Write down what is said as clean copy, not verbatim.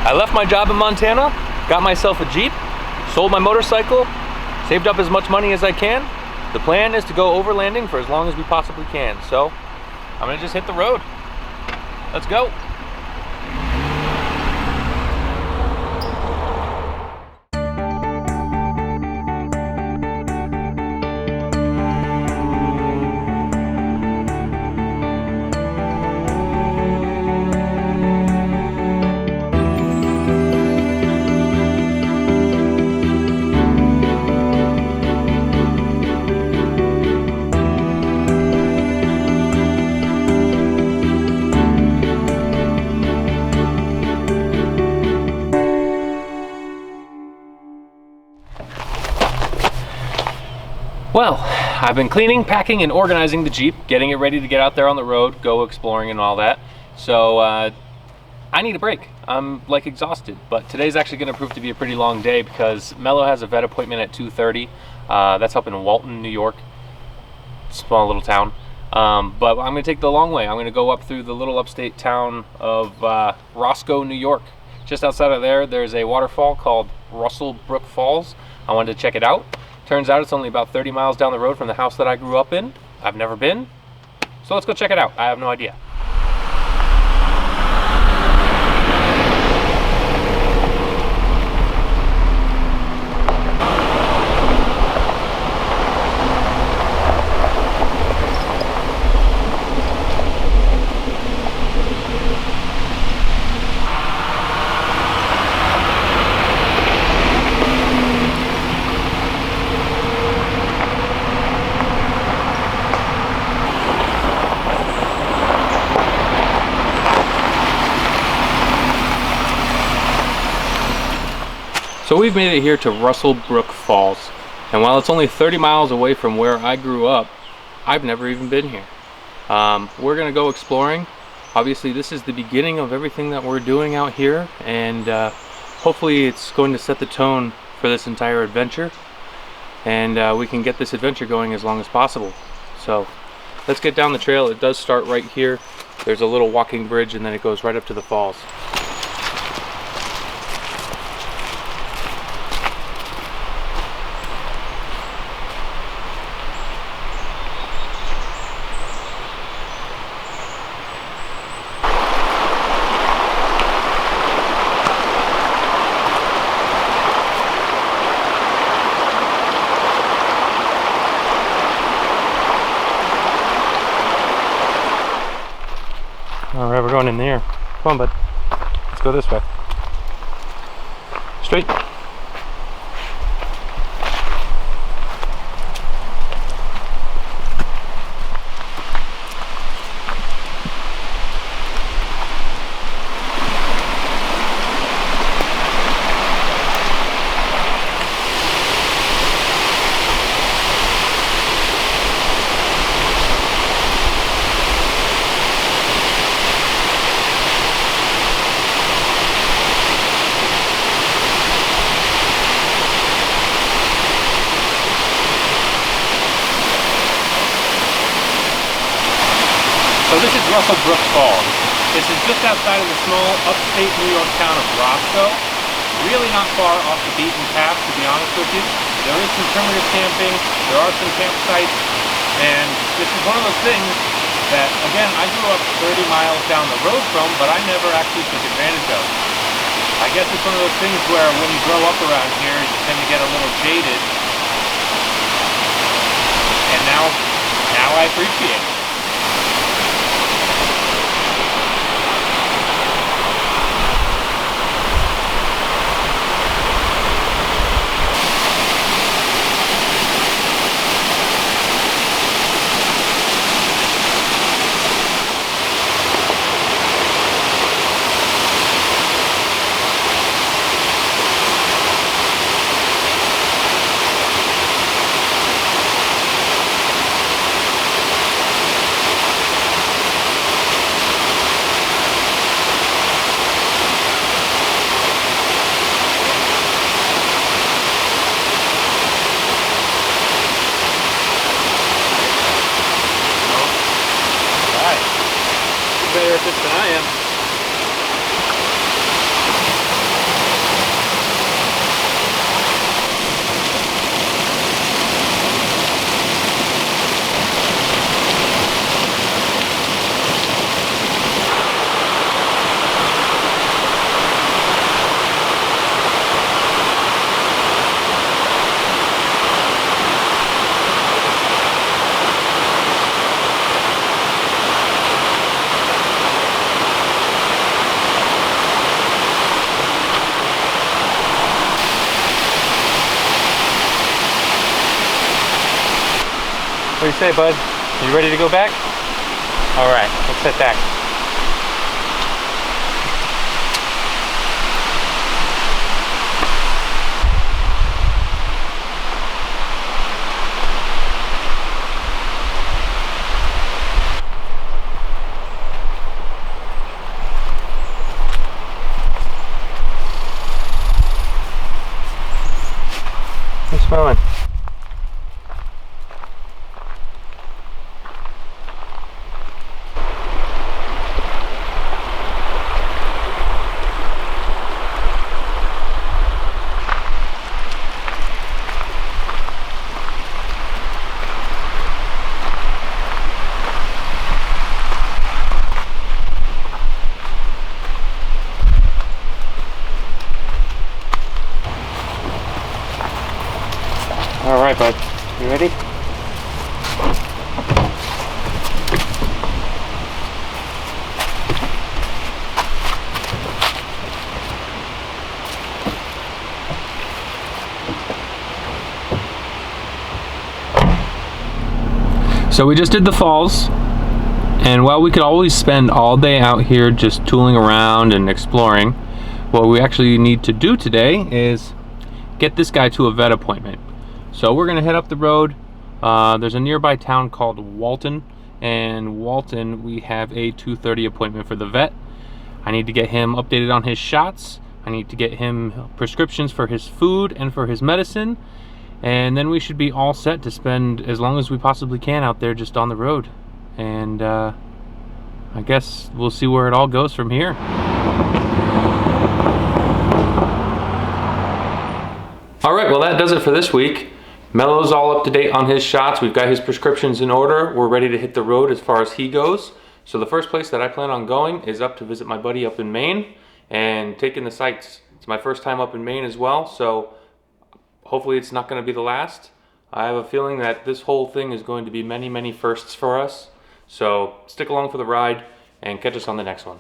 I left my job in Montana, got myself a Jeep, sold my motorcycle, saved up as much money as I can. The plan is to go overlanding for as long as we possibly can. So I'm gonna just hit the road. Let's go. Well, I've been cleaning, packing, and organizing the Jeep, getting it ready to get out there on the road, go exploring and all that. So I need a break. I'm like exhausted, but today's actually going to prove to be a pretty long day because Mello has a vet appointment at 2:30. That's up in Walton, New York. Small little town. But I'm going to take the long way. I'm going to go up through the little upstate town of Roscoe, New York. Just outside of there, there's a waterfall called Russell Brook Falls. I wanted to check it out. Turns out it's only about 30 miles down the road from the house that I grew up in. I've never been, so let's go check it out. I have no idea. So we've made it here to Russell Brook Falls, and while it's only 30 miles away from where I grew up, I've never even been here. We're gonna go exploring. Obviously this is the beginning of everything that we're doing out here, and hopefully it's going to set the tone for this entire adventure, and we can get this adventure going as long as possible. So let's get down the trail. It does start right here. There's a little walking bridge and then it goes right up to the falls. All right, we're going in there. Come on, bud. Let's go this way. Straight. So this is Russell Brook Falls. This is just outside of the small upstate New York town of Roscoe. Really not far off the beaten path, to be honest with you. There is some primitive camping, there are some campsites, and this is one of those things that, again, I grew up 30 miles down the road from, but I never actually took advantage of. I guess it's one of those things where when you grow up around here, you tend to get a little jaded. And now I appreciate it. Better at this than I am. you say, bud? You ready to go back? All right, let's head back. What's smelling? All right, bud. You ready? So we just did the falls, and while we could always spend all day out here just tooling around and exploring, what we actually need to do today is get this guy to a vet appointment. So we're gonna head up the road. There's a nearby town called Walton, and Walton we have a 2:30 appointment for the vet. I need to get him updated on his shots. I need to get him prescriptions for his food and for his medicine, and then we should be all set to spend as long as we possibly can out there just on the road. And I guess we'll see where it all goes from here. All right, well that does it for this week. Mello's all up to date on his shots. We've got his prescriptions in order. We're ready to hit the road as far as he goes. So the first place that I plan on going is up to visit my buddy up in Maine and taking the sights. It's my first time up in Maine as well, so hopefully it's not going to be the last. I have a feeling that this whole thing is going to be many, many firsts for us. So stick along for the ride and catch us on the next one.